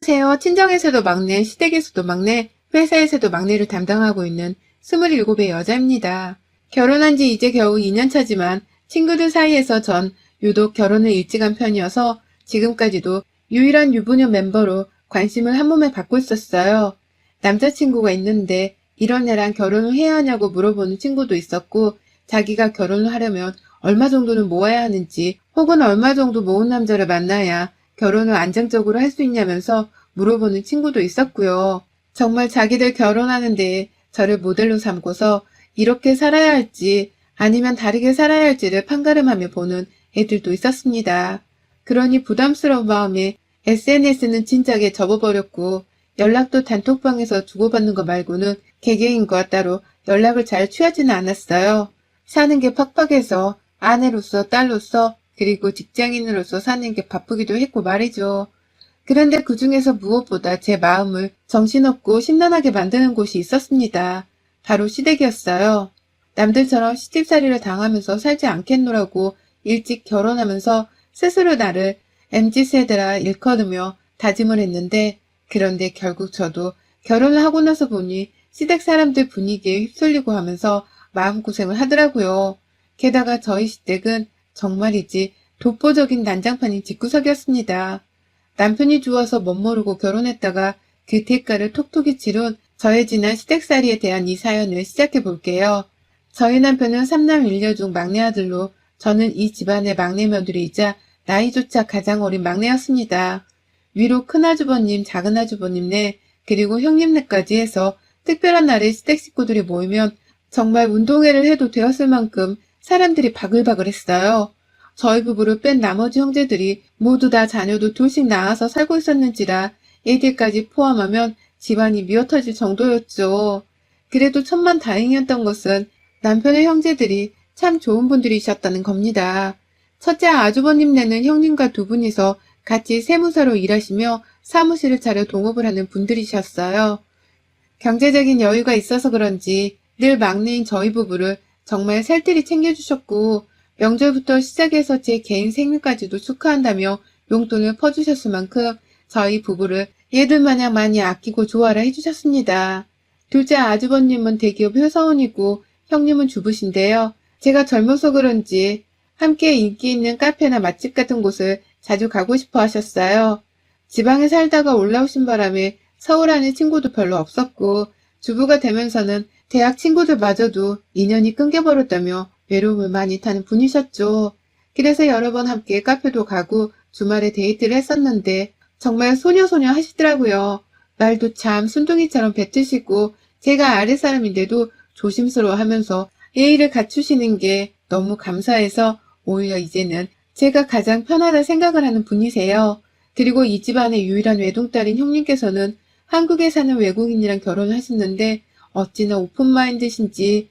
안녕하세요. 친정에서도 막내, 시댁에서도 막내, 회사에서도 막내를 담당하고 있는 27의 여자입니다. 결혼한 지 이제 겨우 2년 차지만 친구들 사이에서 전 유독 결혼을 일찍 한 편이어서 지금까지도 유일한 유부녀 멤버로 관심을 한 몸에 받고 있었어요. 남자친구가 있는데 이런 애랑 결혼을 해야 하냐고 물어보는 친구도 있었고, 자기가 결혼을 하려면 얼마 정도는 모아야 하는지, 혹은 얼마 정도 모은 남자를 만나야 결혼을 안정적으로 할 수 있냐면서 물어보는 친구도 있었고요. 정말 자기들 결혼하는데 저를 모델로 삼고서 이렇게 살아야 할지 아니면 다르게 살아야 할지를 판가름하며 보는 애들도 있었습니다. 그러니 부담스러운 마음에 SNS는 진작에 접어버렸고, 연락도 단톡방에서 주고받는 거 말고는 개개인과 따로 연락을 잘 취하지는 않았어요. 사는 게 팍팍해서 아내로서, 딸로서, 그리고 직장인으로서 사는 게 바쁘기도 했고 말이죠. 그런데 그 중에서 무엇보다 제 마음을 정신없고 심란하게 만드는 곳이 있었습니다. 바로 시댁이었어요. 남들처럼 시집살이를 당하면서 살지 않겠노라고 일찍 결혼하면서 스스로 나를 MZ세대라 일컬으며 다짐을 했는데, 그런데 결국 저도 결혼을 하고 나서 보니 시댁 사람들 분위기에 휩쓸리고 하면서 마음고생을 하더라고요. 게다가 저희 시댁은 정말이지 독보적인 난장판인 집구석이었습니다. 남편이 좋아서 멋모르고 결혼했다가 그 대가를 톡톡히 치룬 저의 지난 시댁살이에 대한 이 사연을 시작해 볼게요. 저희 남편은 3남 1녀 중 막내 아들로, 저는 이 집안의 막내 며느리이자 나이조차 가장 어린 막내였습니다. 위로 큰아주버님, 작은아주버님네, 그리고 형님네까지 해서 특별한 날에 시댁 식구들이 모이면 정말 운동회를 해도 되었을 만큼 사람들이 바글바글했어요. 저희 부부를 뺀 나머지 형제들이 모두 다 자녀도 둘씩 낳아서 살고 있었는지라 애들까지 포함하면 집안이 미어터질 정도였죠. 그래도 천만다행이었던 것은 남편의 형제들이 참 좋은 분들이셨다는 겁니다. 첫째 아주버님네는 형님과 두 분이서 같이 세무사로 일하시며 사무실을 차려 동업을 하는 분들이셨어요. 경제적인 여유가 있어서 그런지 늘 막내인 저희 부부를 정말 살뜰히 챙겨주셨고, 명절부터 시작해서 제 개인 생일까지도 축하한다며 용돈을 퍼주셨을 만큼 저희 부부를 얘들 마냥 많이 아끼고 좋아라 해주셨습니다. 둘째 아주버님은 대기업 회사원이고 형님은 주부신데요. 제가 젊어서 그런지 함께 인기 있는 카페나 맛집 같은 곳을 자주 가고 싶어 하셨어요. 지방에 살다가 올라오신 바람에 서울 안에 친구도 별로 없었고, 주부가 되면서는 대학 친구들마저도 인연이 끊겨버렸다며 외로움을 많이 타는 분이셨죠. 그래서 여러 번 함께 카페도 가고 주말에 데이트를 했었는데 정말 소녀소녀 하시더라고요. 말도 참 순둥이처럼 뱉으시고, 제가 아랫사람인데도 조심스러워하면서 예의를 갖추시는 게 너무 감사해서 오히려 이제는 제가 가장 편하다 생각을 하는 분이세요. 그리고 이 집안의 유일한 외동딸인 형님께서는 한국에 사는 외국인이랑 결혼을 하셨는데 어찌나 오픈마인드신지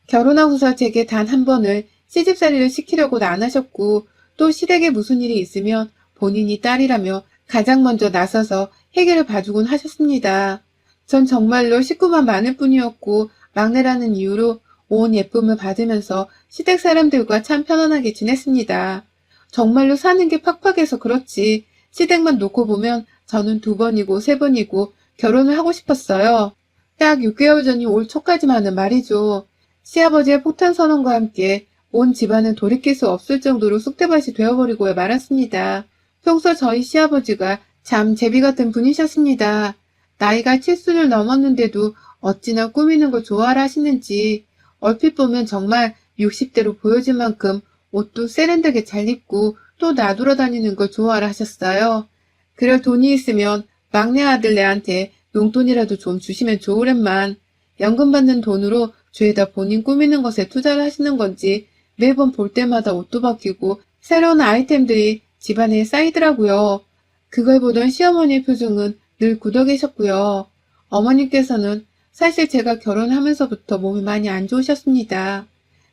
결혼하고서 제게 단 한 번을 시집살이를 시키려고도 안 하셨고, 또 시댁에 무슨 일이 있으면 본인이 딸이라며 가장 먼저 나서서 해결을 봐주곤 하셨습니다. 전 정말로 식구만 많을 뿐이었고 막내라는 이유로 온 예쁨을 받으면서 시댁 사람들과 참 편안하게 지냈습니다. 정말로 사는 게 팍팍해서 그렇지 시댁만 놓고 보면 저는 2번이고 3번이고 결혼을 하고 싶었어요. 딱 6개월 전이 올 초까지만은 말이죠. 시아버지의 폭탄 선언과 함께 온 집안은 돌이킬 수 없을 정도로 쑥대밭이 되어버리고 말았습니다. 평소 저희 시아버지가 참 제비 같은 분이셨습니다. 나이가 70을 넘었는데도 어찌나 꾸미는 걸 좋아라 하시는지, 얼핏 보면 정말 60대로 보여질 만큼 옷도 세련되게 잘 입고 또 나돌아 다니는 걸 좋아라 하셨어요. 그럴 돈이 있으면 막내 아들 내한테 용돈이라도 좀 주시면 좋으련만, 연금 받는 돈으로 죄다 본인 꾸미는 것에 투자를 하시는 건지 매번 볼 때마다 옷도 바뀌고 새로운 아이템들이 집안에 쌓이더라고요. 그걸 보던 시어머니의 표정은 늘 굳어 계셨고요. 어머님께서는 사실 제가 결혼하면서부터 몸이 많이 안 좋으셨습니다.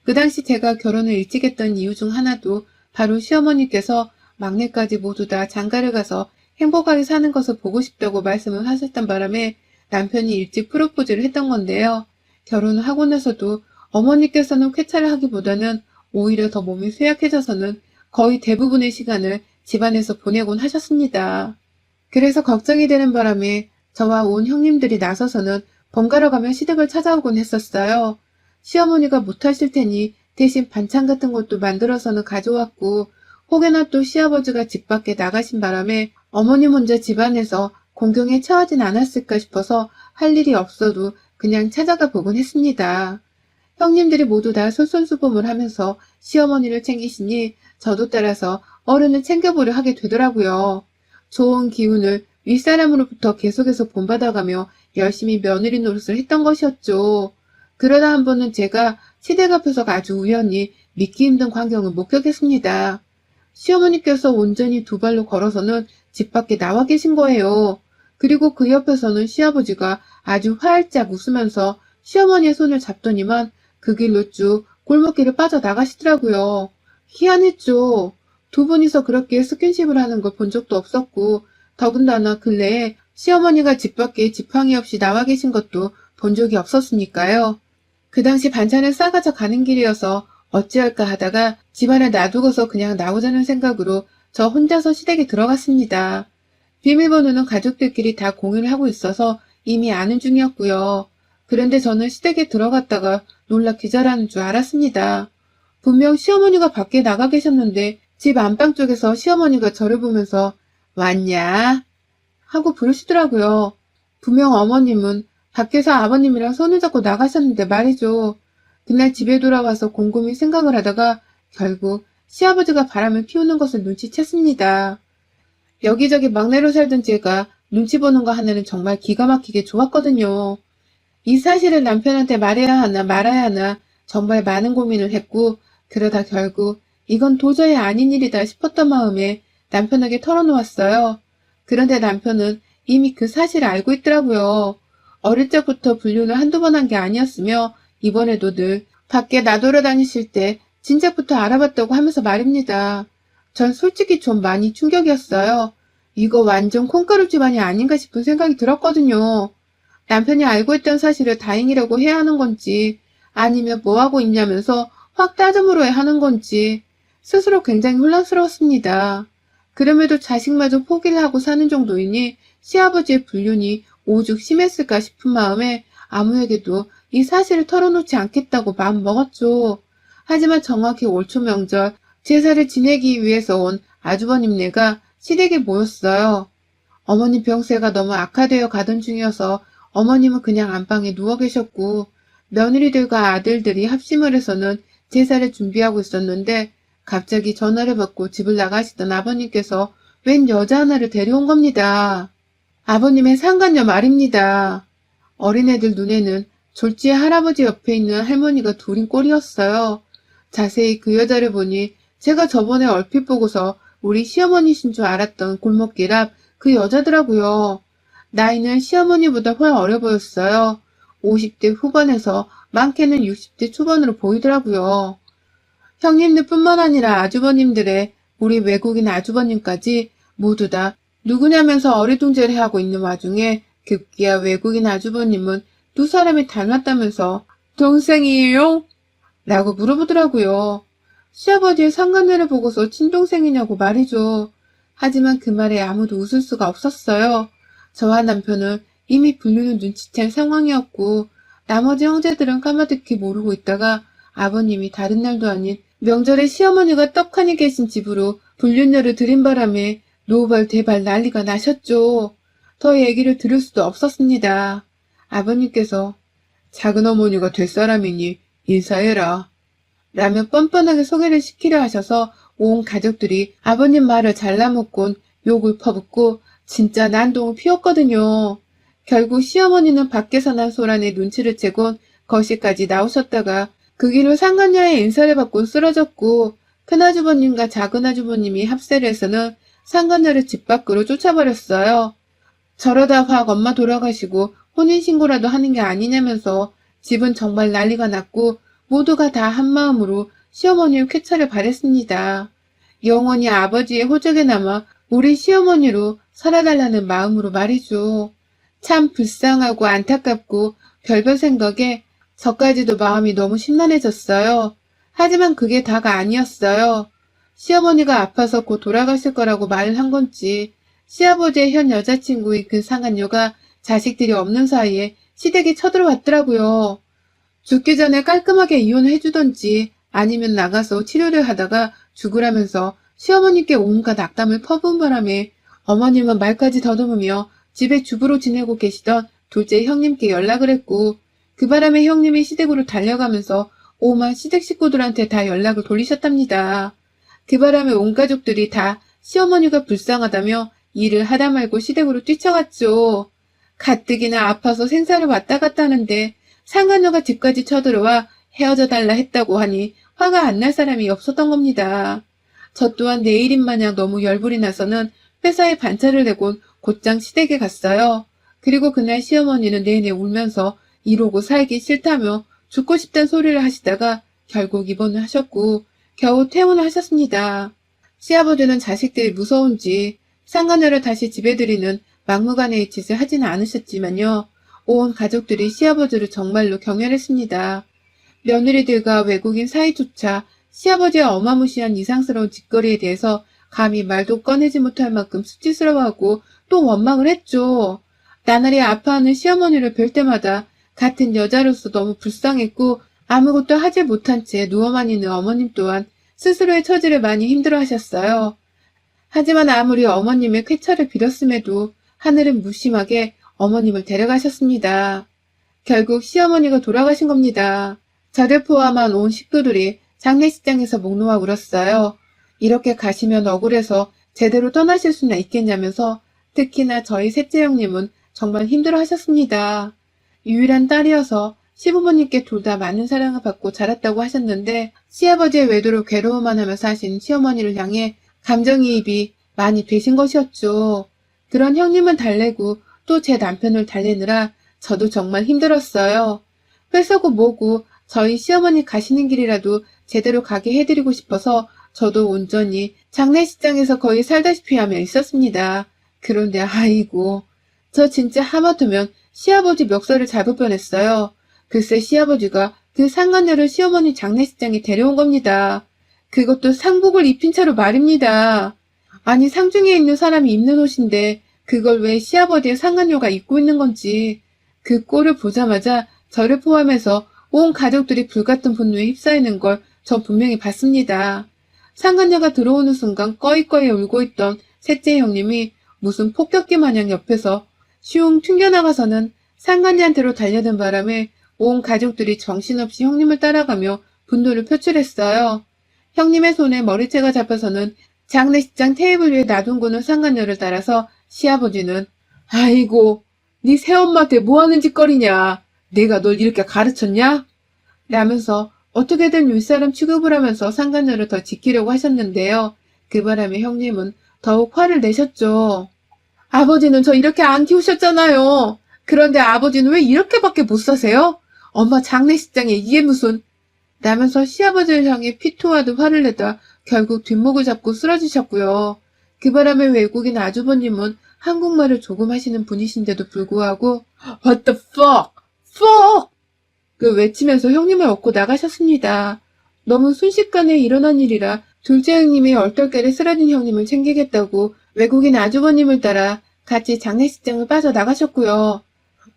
그 당시 제가 결혼을 일찍 했던 이유 중 하나도 바로 시어머니께서 막내까지 모두 다 장가를 가서 행복하게 사는 것을 보고 싶다고 말씀을 하셨던 바람에 남편이 일찍 프로포즈를 했던 건데요. 결혼을 하고 나서도 어머니께서는 쾌차를 하기보다는 오히려 더 몸이 쇠약해져서는 거의 대부분의 시간을 집안에서 보내곤 하셨습니다. 그래서 걱정이 되는 바람에 저와 온 형님들이 나서서는 번갈아 가며 시댁을 찾아오곤 했었어요. 시어머니가 못하실 테니 대신 반찬 같은 것도 만들어서는 가져왔고, 혹여나 또 시아버지가 집 밖에 나가신 바람에 어머니 혼자 집안에서 공경에 처하진 않았을까 싶어서 할 일이 없어도 그냥 찾아가 보곤 했습니다. 형님들이 모두 다 솔선수범을 하면서 시어머니를 챙기시니 저도 따라서 어른을 챙겨보려 하게 되더라고요. 좋은 기운을 윗사람으로부터 계속해서 본받아가며 열심히 며느리 노릇을 했던 것이었죠. 그러다 한 번은 제가 시댁 앞에서 아주 우연히 믿기 힘든 광경을 목격했습니다. 시어머니께서 온전히 두 발로 걸어서는 집 밖에 나와 계신 거예요. 그리고 그 옆에서는 시아버지가 아주 활짝 웃으면서 시어머니의 손을 잡더니만 그 길로 쭉 골목길을 빠져나가시더라고요. 희한했죠. 두 분이서 그렇게 스킨십을 하는 걸 본 적도 없었고, 더군다나 근래에 시어머니가 집 밖에 지팡이 없이 나와 계신 것도 본 적이 없었으니까요. 그 당시 반찬을 싸가져 가는 길이어서 어찌할까 하다가 집안에 놔두고서 그냥 나오자는 생각으로 저 혼자서 시댁에 들어갔습니다. 비밀번호는 가족들끼리 다 공유를 하고 있어서 이미 아는 중이었고요. 그런데 저는 시댁에 들어갔다가 놀라 기절하는 줄 알았습니다. 분명 시어머니가 밖에 나가 계셨는데 집 안방 쪽에서 시어머니가 저를 보면서 왔냐? 하고 부르시더라고요. 분명 어머님은 밖에서 아버님이랑 손을 잡고 나가셨는데 말이죠. 그날 집에 돌아와서 곰곰이 생각을 하다가 결국 시아버지가 바람을 피우는 것을 눈치챘습니다. 여기저기 막내로 살던 제가 눈치 보는 거 하나는 정말 기가 막히게 좋았거든요. 이 사실을 남편한테 말해야 하나 말아야 하나 정말 많은 고민을 했고, 그러다 결국 이건 도저히 아닌 일이다 싶었던 마음에 남편에게 털어놓았어요. 그런데 남편은 이미 그 사실을 알고 있더라고요. 어릴 적부터 불륜을 한두 번 한 게 아니었으며 이번에도 늘 밖에 나돌아다니실 때 진작부터 알아봤다고 하면서 말입니다. 전 솔직히 좀 많이 충격이었어요. 이거 완전 콩가루 집안이 아닌가 싶은 생각이 들었거든요. 남편이 알고 있던 사실을 다행이라고 해야 하는 건지 아니면 뭐하고 있냐면서 확 따져 물어야 하는 건지 스스로 굉장히 혼란스러웠습니다. 그럼에도 자식마저 포기를 하고 사는 정도이니 시아버지의 불륜이 오죽 심했을까 싶은 마음에 아무에게도 이 사실을 털어놓지 않겠다고 마음먹었죠. 하지만 정확히 올 초 명절 제사를 지내기 위해서 온 아주버님네가 시댁에 모였어요. 어머님 병세가 너무 악화되어 가던 중이어서 어머님은 그냥 안방에 누워 계셨고 며느리들과 아들들이 합심을 해서는 제사를 준비하고 있었는데 갑자기 전화를 받고 집을 나가시던 아버님께서 웬 여자 하나를 데려온 겁니다. 아버님의 상간녀 말입니다. 어린애들 눈에는 졸지의 할아버지 옆에 있는 할머니가 둘인 꼴이었어요. 자세히 그 여자를 보니 제가 저번에 얼핏 보고서 우리 시어머니신 줄 알았던 골목길 앞 그 여자더라고요. 나이는 시어머니보다 훨 어려 보였어요. 50대 후반에서 많게는 60대 초반으로 보이더라고요. 형님들 뿐만 아니라 아주버님들의 우리 외국인 아주버님까지 모두 다 누구냐면서 어리둥절해하고 있는 와중에 급기야 외국인 아주버님은 두 사람이 닮았다면서 동생이에요? 라고 물어보더라고요. 시아버지의 상간녀를 보고서 친동생이냐고 말이죠. 하지만 그 말에 아무도 웃을 수가 없었어요. 저와 남편은 이미 불륜을 눈치챈 상황이었고 나머지 형제들은 까마득히 모르고 있다가 아버님이 다른 날도 아닌 명절에 시어머니가 떡하니 계신 집으로 불륜녀를 들인 바람에 노발 대발 난리가 나셨죠. 더 얘기를 들을 수도 없었습니다. 아버님께서 작은 어머니가 될 사람이니 인사해라 라며 뻔뻔하게 소개를 시키려 하셔서 온 가족들이 아버님 말을 잘라먹곤 욕을 퍼붓고 진짜 난동을 피웠거든요. 결국 시어머니는 밖에서 난 소란에 눈치를 채곤 거실까지 나오셨다가 그 길로 상간녀의 인사를 받고 쓰러졌고 큰아주버님과 작은아주버님이 합세를 해서는 상간녀를 집 밖으로 쫓아버렸어요. 저러다 확 엄마 돌아가시고 혼인신고라도 하는 게 아니냐면서 집은 정말 난리가 났고 모두가 다 한마음으로 시어머니의 쾌차를 바랬습니다. 영원히 아버지의 호적에 남아 우리 시어머니로 살아달라는 마음으로 말이죠. 참 불쌍하고 안타깝고 별별 생각에 저까지도 마음이 너무 심란해졌어요. 하지만 그게 다가 아니었어요. 시어머니가 아파서 곧 돌아가실 거라고 말을 한 건지 시아버지의 현 여자친구인 그 상간녀가 자식들이 없는 사이에 시댁에 쳐들어왔더라고요. 죽기 전에 깔끔하게 이혼을 해주던지 아니면 나가서 치료를 하다가 죽으라면서 시어머니께 온갖 악담을 퍼부은 바람에 어머님은 말까지 더듬으며 집에 주부로 지내고 계시던 둘째 형님께 연락을 했고, 그 바람에 형님이 시댁으로 달려가면서 오만 시댁 식구들한테 다 연락을 돌리셨답니다. 그 바람에 온 가족들이 다 시어머니가 불쌍하다며 일을 하다 말고 시댁으로 뛰쳐갔죠. 가뜩이나 아파서 생사를 왔다 갔다 하는데 상간녀가 집까지 쳐들어와 헤어져 달라 했다고 하니 화가 안 날 사람이 없었던 겁니다. 저 또한 내일인 마냥 너무 열불이 나서는 회사에 반차를 내곤 곧장 시댁에 갔어요. 그리고 그날 시어머니는 내내 울면서 이러고 살기 싫다며 죽고 싶단 소리를 하시다가 결국 입원을 하셨고 겨우 퇴원을 하셨습니다. 시아버지는 자식들이 무서운지 상간녀를 다시 집에 들이는 막무가내의 짓을 하지는 않으셨지만요. 온 가족들이 시아버지를 정말로 경멸했습니다. 며느리들과 외국인 사이조차 시아버지의 어마무시한 이상스러운 짓거리에 대해서 감히 말도 꺼내지 못할 만큼 수치스러워하고 또 원망을 했죠. 나날이 아파하는 시어머니를 뵐 때마다 같은 여자로서 너무 불쌍했고 아무것도 하지 못한 채 누워만 있는 어머님 또한 스스로의 처지를 많이 힘들어하셨어요. 하지만 아무리 어머님의 쾌차를 빌었음에도 하늘은 무심하게 어머님을 데려가셨습니다. 결국 시어머니가 돌아가신 겁니다. 저를 포함한 온 식구들이 장례식장에서 목 놓아 울었어요. 이렇게 가시면 억울해서 제대로 떠나실 수나 있겠냐면서 특히나 저희 셋째 형님은 정말 힘들어하셨습니다. 유일한 딸이어서 시부모님께 둘 다 많은 사랑을 받고 자랐다고 하셨는데 시아버지의 외도로 괴로워만 하며 사신 시어머니를 향해 감정이입이 많이 되신 것이었죠. 그런 형님은 달래고 또 제 남편을 달래느라 저도 정말 힘들었어요. 회사고 뭐고 저희 시어머니 가시는 길이라도 제대로 가게 해드리고 싶어서 저도 온전히 장례식장에서 거의 살다시피 하며 있었습니다. 그런데 아이고, 저 진짜 하마터면 시아버지 멱살을 잡을 뻔했어요. 글쎄 시아버지가 그 상간녀를 시어머니 장례식장에 데려온 겁니다. 그것도 상복을 입힌 채로 말입니다. 아니 상중에 있는 사람이 입는 옷인데 그걸 왜 시아버지의 상간녀가 입고 있는 건지. 그 꼴을 보자마자 저를 포함해서 온 가족들이 불같은 분노에 휩싸이는 걸 전 분명히 봤습니다. 상간녀가 들어오는 순간 꺼이꺼이 울고 있던 셋째 형님이 무슨 폭격기 마냥 옆에서 슝 튕겨나가서는 상간녀한테로 달려든 바람에 온 가족들이 정신없이 형님을 따라가며 분노를 표출했어요. 형님의 손에 머리채가 잡혀서는 장례식장 테이블 위에 놔둔고는 상간녀를 따라서 시아버지는 아이고 네 새엄마한테 뭐하는 짓거리냐. 내가 널 이렇게 가르쳤냐? 라면서 어떻게든 윗사람 취급을 하면서 상간녀를 더 지키려고 하셨는데요. 그 바람에 형님은 더욱 화를 내셨죠. 아버지는 저 이렇게 안 키우셨잖아요. 그런데 아버지는 왜 이렇게밖에 못 사세요? 엄마 장례식장에 이게 무슨... 라면서 시아버지를 향해 피토하듯 화를 내다 결국 뒷목을 잡고 쓰러지셨고요. 그 바람에 외국인 아주버님은 한국말을 조금 하시는 분이신데도 불구하고 What the fuck? fuck! 그 외치면서 형님을 업고 나가셨습니다. 너무 순식간에 일어난 일이라 둘째 형님이 얼떨결에 쓰러진 형님을 챙기겠다고 외국인 아주버님을 따라 같이 장례식장을 빠져나가셨고요.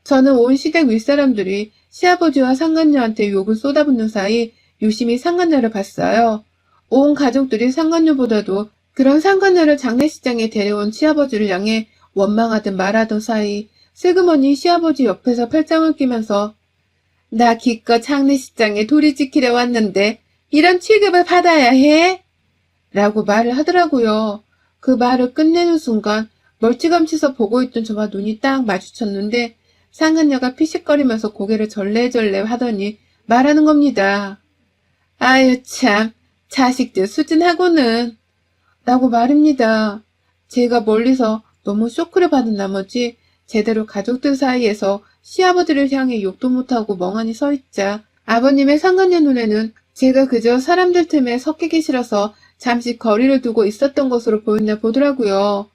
저는 온 시댁 윗사람들이 시아버지와 상간녀한테 욕을 쏟아붓는 사이 유심히 상간녀를 봤어요. 온 가족들이 상간녀보다도 그런 상간녀를 장례식장에 데려온 시아버지를 향해 원망하듯 말하던 사이 슬그머니 시아버지 옆에서 팔짱을 끼면서 나 기껏 장례식장에 도리 지키려 왔는데 이런 취급을 받아야 해? 라고 말을 하더라고요. 그 말을 끝내는 순간 멀찌감치서 보고 있던 저와 눈이 딱 마주쳤는데 상간녀가 피식거리면서 고개를 절레절레 하더니 말하는 겁니다. 아유 참 자식들 수준하고는 라고 말입니다. 제가 멀리서 너무 쇼크를 받은 나머지 제대로 가족들 사이에서 시아버지를 향해 욕도 못하고 멍하니 서있자 아버님의 상간녀 눈에는 제가 그저 사람들 틈에 섞이기 싫어서 잠시 거리를 두고 있었던 것으로 보였나 보더라고요.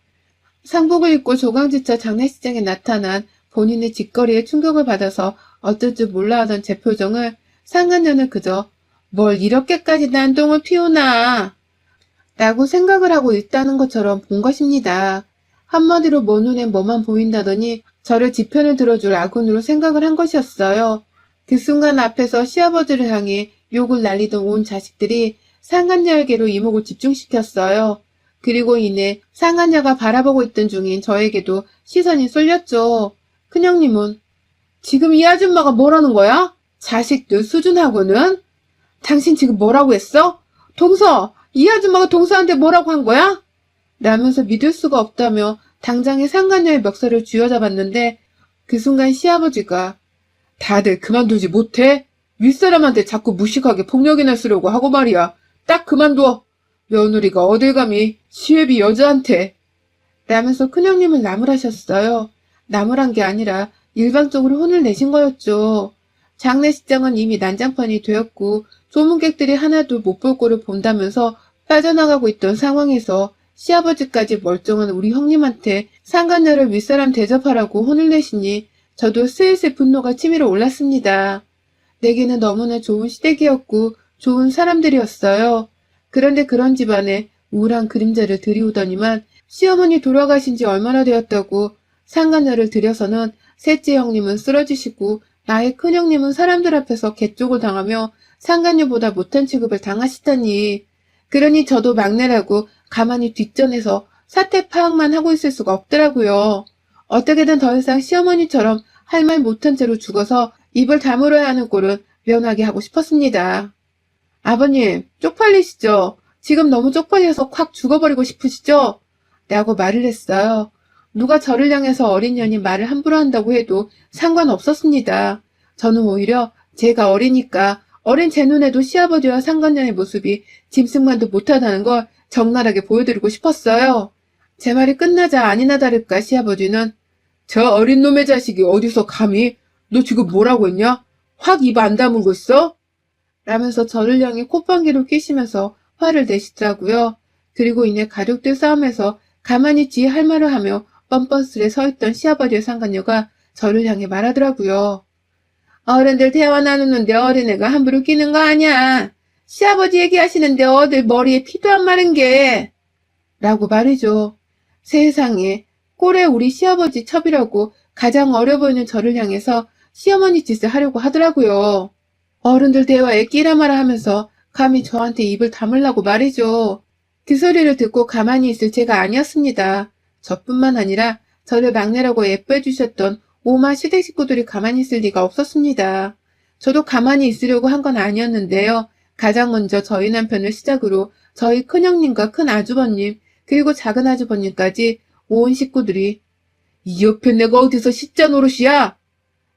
상복을 입고 조강지차 장례식장에 나타난 본인의 짓거리에 충격을 받아서 어쩔 줄 몰라 하던 제 표정을 상간녀는 그저 뭘 이렇게까지 난동을 피우나 라고 생각을 하고 있다는 것처럼 본 것입니다. 한마디로 뭐 눈에 뭐만 보인다더니 저를 지편을 들어줄 아군으로 생각을 한 것이었어요. 그 순간 앞에서 시아버지를 향해 욕을 날리던 온 자식들이 상간녀에게로 이목을 집중시켰어요. 그리고 이내 상간녀가 바라보고 있던 중인 저에게도 시선이 쏠렸죠. 큰형님은 지금 이 아줌마가 뭐라는 거야? 자식들 수준하고는? 당신 지금 뭐라고 했어? 동서! 이 아줌마가 동서한테 뭐라고 한 거야? 라면서 믿을 수가 없다며 당장에 상간녀의 멱살을 쥐어잡았는데 그 순간 시아버지가 다들 그만두지 못해? 윗사람한테 자꾸 무식하게 폭력이나 쓰려고 하고 말이야. 딱 그만둬. 며느리가 어딜 감히 시애비 여자한테. 라면서 큰형님을 나무라셨어요. 나무란 게 아니라 일방적으로 혼을 내신 거였죠. 장례식장은 이미 난장판이 되었고 조문객들이 하나도 못 볼 꼴을 본다면서 빠져나가고 있던 상황에서 시아버지까지 멀쩡한 우리 형님한테 상간녀를 윗사람 대접하라고 혼을 내시니 저도 슬슬 분노가 치밀어 올랐습니다. 내게는 너무나 좋은 시댁이었고 좋은 사람들이었어요. 그런데 그런 집안에 우울한 그림자를 들이우더니만 시어머니 돌아가신 지 얼마나 되었다고 상간녀를 들여서는 셋째 형님은 쓰러지시고 나의 큰형님은 사람들 앞에서 개쪽을 당하며 상간녀보다 못한 취급을 당하시다니. 그러니 저도 막내라고 가만히 뒷전에서 사태 파악만 하고 있을 수가 없더라고요. 어떻게든 더 이상 시어머니처럼 할 말 못한 채로 죽어서 입을 다물어야 하는 꼴은 면하게 하고 싶었습니다. 아버님, 쪽팔리시죠? 지금 너무 쪽팔려서 콱 죽어버리고 싶으시죠? 라고 말을 했어요. 누가 저를 향해서 어린 년이 말을 함부로 한다고 해도 상관없었습니다. 저는 오히려 제가 어리니까 어린 제 눈에도 시아버지와 상간녀의 모습이 짐승만도 못하다는 걸 적나라하게 보여드리고 싶었어요. 제 말이 끝나자 아니나 다를까 시아버지는 저 어린 놈의 자식이 어디서 감히 너 지금 뭐라고 했냐? 확 입 안 다물고 있어? 라면서 저를 향해 콧방귀를 뀌시면서 화를 내시더라고요. 그리고 이내 가족들 싸움에서 가만히 뒤에 할 말을 하며 뻔뻔스레 서있던 시아버지의 상간녀가 저를 향해 말하더라고요. 어른들 대화 나누는데 어린애가 함부로 끼는 거 아니야. 시아버지 얘기하시는데 어딜 머리에 피도 안 마른 게. 라고 말이죠. 세상에 꼴에 우리 시아버지 첩이라고 가장 어려 보이는 저를 향해서 시어머니 짓을 하려고 하더라고요. 어른들 대화에 끼라마라 하면서 감히 저한테 입을 다물라고 말이죠. 그 소리를 듣고 가만히 있을 제가 아니었습니다. 저뿐만 아니라 저를 막내라고 예뻐해 주셨던 오마 시댁 식구들이 가만히 있을 리가 없었습니다. 저도 가만히 있으려고 한 건 아니었는데요. 가장 먼저 저희 남편을 시작으로 저희 큰형님과 큰아주버님 그리고 작은아주버님까지 온 식구들이 이 옆에 내가 어디서 시자 노릇이야?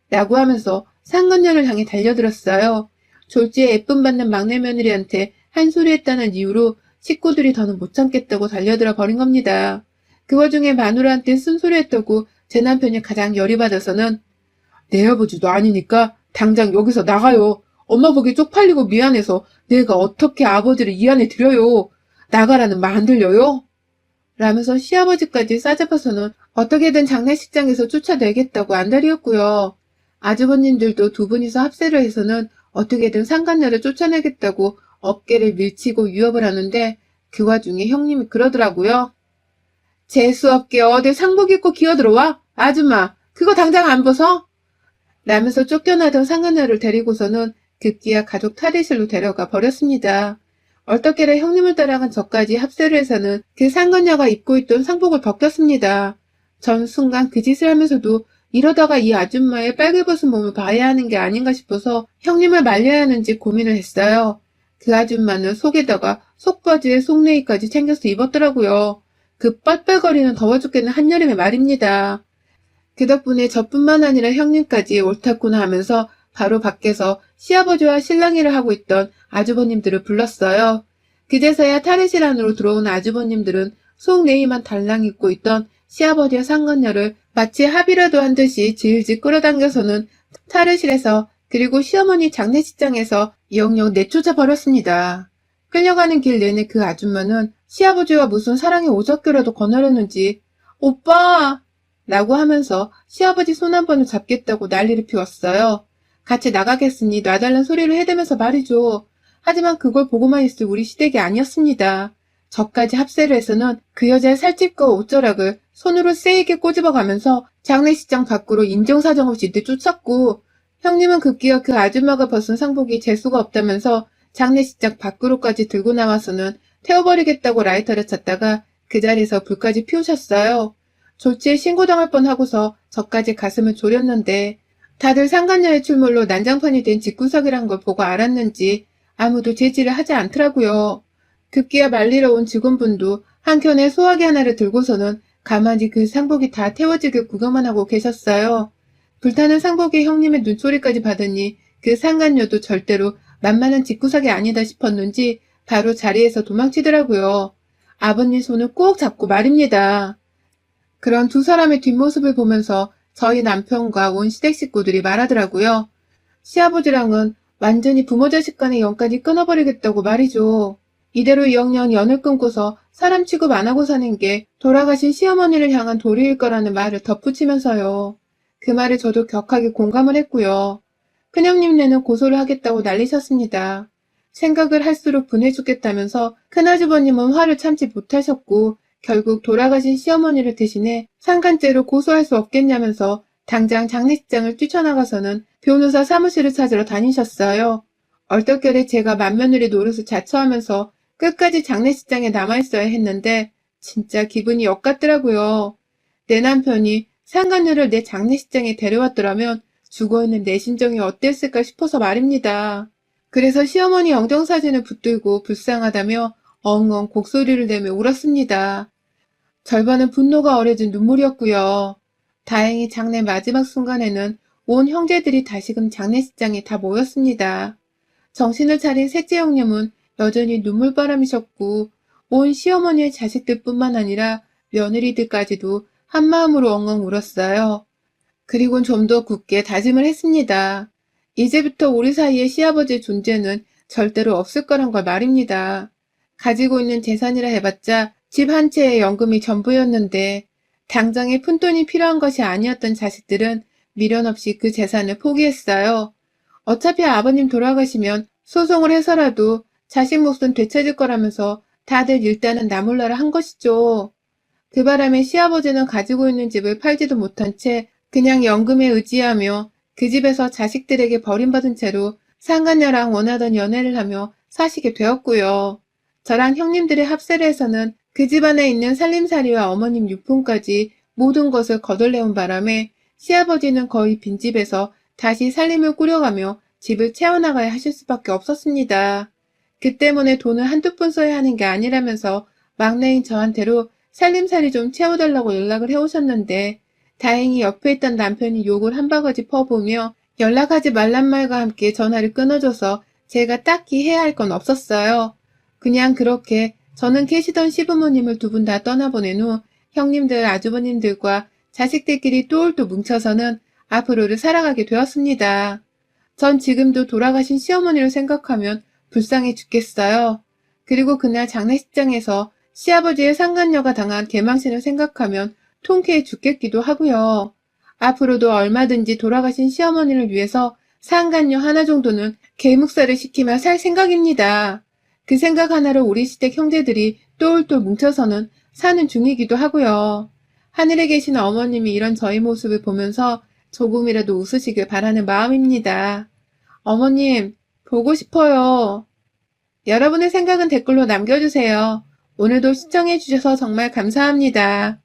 라고 하면서 상간녀를 향해 달려들었어요. 졸지에 예쁨 받는 막내 며느리한테 한 소리 했다는 이유로 식구들이 더는 못 참겠다고 달려들어 버린 겁니다. 그 와중에 마누라한테 쓴소리 했다고 제 남편이 가장 열이 받아서는 내 아버지도 아니니까 당장 여기서 나가요. 엄마 보기 쪽팔리고 미안해서 내가 어떻게 아버지를 이 안에 들여요. 나가라는 말 안 들려요? 라면서 시아버지까지 싸잡아서는 어떻게든 장례식장에서 쫓아내겠다고 안달이었고요. 아주버님들도 두 분이서 합세를 해서는 어떻게든 상간녀를 쫓아내겠다고 어깨를 밀치고 유업을 하는데 그 와중에 형님이 그러더라고요. 재수없게 어딜 상복 입고 기어들어와? 아줌마, 그거 당장 안 벗어? 라면서 쫓겨나던 상간녀를 데리고서는 급기야 가족 탈의실로 데려가 버렸습니다. 얼떨결에 형님을 따라간 저까지 합세를 해서는 그 상간녀가 입고 있던 상복을 벗겼습니다. 전 순간 그 짓을 하면서도 이러다가 이 아줌마의 빨개벗은 몸을 봐야 하는 게 아닌가 싶어서 형님을 말려야 하는지 고민을 했어요. 그 아줌마는 속에다가 속바지에 속내의까지 챙겨서 입었더라고요. 그 뻘뻘거리는 더워 죽겠는 한여름의 말입니다. 그 덕분에 저뿐만 아니라 형님까지 옳다구나 하면서 바로 밖에서 시아버지와 실랑이를 하고 있던 아주버님들을 불렀어요. 그제서야 탈의실 안으로 들어온 아주버님들은 속내의만 달랑 입고 있던 시아버지와 상간녀를 마치 합의라도 한 듯이 질질 끌어당겨서는 탈의실에서 그리고 시어머니 장례식장에서 영영 내쫓아 버렸습니다. 끌려가는 길 내내 그 아줌마는 시아버지와 무슨 사랑의 오적교라도 권하려는지 오빠! 라고 하면서 시아버지 손 한 번을 잡겠다고 난리를 피웠어요. 같이 나가겠으니 놔달란 소리를 해대면서 말이죠. 하지만 그걸 보고만 있을 우리 시댁이 아니었습니다. 저까지 합세를 해서는 그 여자의 살집과 옷자락을 손으로 세게 꼬집어가면서 장례식장 밖으로 인정사정 없이 내쫓았고, 형님은 급기야 그 아줌마가 벗은 상복이 재수가 없다면서 장례식장 밖으로까지 들고 나와서는 태워버리겠다고 라이터를 찾다가 그 자리에서 불까지 피우셨어요. 졸지에 신고당할 뻔하고서 저까지 가슴을 졸였는데 다들 상간녀의 출몰로 난장판이 된 집구석이란 걸 보고 알았는지 아무도 제지를 하지 않더라고요. 급기야 말리러 온 직원분도 한켠에 소화기 하나를 들고서는 가만히 그 상복이 다 태워지길 구경만 하고 계셨어요. 불타는 상복에 형님의 눈초리까지 받으니 그 상간녀도 절대로 만만한 집구석이 아니다 싶었는지 바로 자리에서 도망치더라고요. 아버님 손을 꼭 잡고 말입니다. 그런 두 사람의 뒷모습을 보면서 저희 남편과 온 시댁 식구들이 말하더라고요. 시아버지랑은 완전히 부모 자식 간의 연까지 끊어버리겠다고 말이죠. 이대로 2학년 연을 끊고서 사람 취급 안 하고 사는 게 돌아가신 시어머니를 향한 도리일 거라는 말을 덧붙이면서요. 그 말에 저도 격하게 공감을 했고요. 큰형님네는 고소를 하겠다고 난리셨습니다. 생각을 할수록 분해 죽겠다면서 큰아주버님은 화를 참지 못하셨고 결국 돌아가신 시어머니를 대신해 상간죄로 고소할 수 없겠냐면서 당장 장례식장을 뛰쳐나가서는 변호사 사무실을 찾으러 다니셨어요. 얼떨결에 제가 맏며느리 노릇을 자처하면서 끝까지 장례식장에 남아있어야 했는데 진짜 기분이 역같더라고요. 내 남편이 상간녀를 내 장례식장에 데려왔더라면 죽어있는 내 심정이 어땠을까 싶어서 말입니다. 그래서 시어머니 영정사진을 붙들고 불쌍하다며 엉엉 곡소리를 내며 울었습니다. 절반은 분노가 어려진 눈물이었고요. 다행히 장례 마지막 순간에는 온 형제들이 다시금 장례식장에 다 모였습니다. 정신을 차린 셋째 형님은 여전히 눈물바람이셨고 온 시어머니의 자식들뿐만 아니라 며느리들까지도 한마음으로 엉엉 울었어요. 그리곤 좀 더 굳게 다짐을 했습니다. 이제부터 우리 사이의 시아버지의 존재는 절대로 없을 거란 걸 말입니다. 가지고 있는 재산이라 해봤자 집 한 채의 연금이 전부였는데 당장에 푼돈이 필요한 것이 아니었던 자식들은 미련 없이 그 재산을 포기했어요. 어차피 아버님 돌아가시면 소송을 해서라도 자식 몫은 되찾을 거라면서 다들 일단은 나몰라라 한 것이죠. 그 바람에 시아버지는 가지고 있는 집을 팔지도 못한 채 그냥 연금에 의지하며 그 집에서 자식들에게 버림받은 채로 상간녀랑 원하던 연애를 하며 사시게 되었고요. 저랑 형님들의 합세를 해서는 그 집안에 있는 살림살이와 어머님 유품까지 모든 것을 거덜내온 바람에 시아버지는 거의 빈집에서 다시 살림을 꾸려가며 집을 채워나가야 하실 수밖에 없었습니다. 그 때문에 돈을 한두 푼 써야 하는 게 아니라면서 막내인 저한테로 살림살이 좀 채워달라고 연락을 해오셨는데 다행히 옆에 있던 남편이 욕을 한 바가지 퍼보며 연락하지 말란 말과 함께 전화를 끊어줘서 제가 딱히 해야 할 건 없었어요. 그냥 그렇게 저는 계시던 시부모님을 두 분 다 떠나보낸 후 형님들, 아주버님들과 자식들끼리 똘똘 뭉쳐서는 앞으로를 살아가게 되었습니다. 전 지금도 돌아가신 시어머니를 생각하면 불쌍해 죽겠어요. 그리고 그날 장례식장에서 시아버지의 상간녀가 당한 개망신을 생각하면 통쾌해 죽겠기도 하고요. 앞으로도 얼마든지 돌아가신 시어머니를 위해서 상간녀 하나 정도는 개묵살을 시키며 살 생각입니다. 그 생각 하나로 우리 시댁 형제들이 똘똘 뭉쳐서는 사는 중이기도 하고요. 하늘에 계신 어머님이 이런 저희 모습을 보면서 조금이라도 웃으시길 바라는 마음입니다. 어머님, 보고 싶어요. 여러분의 생각은 댓글로 남겨주세요. 오늘도 시청해주셔서 정말 감사합니다.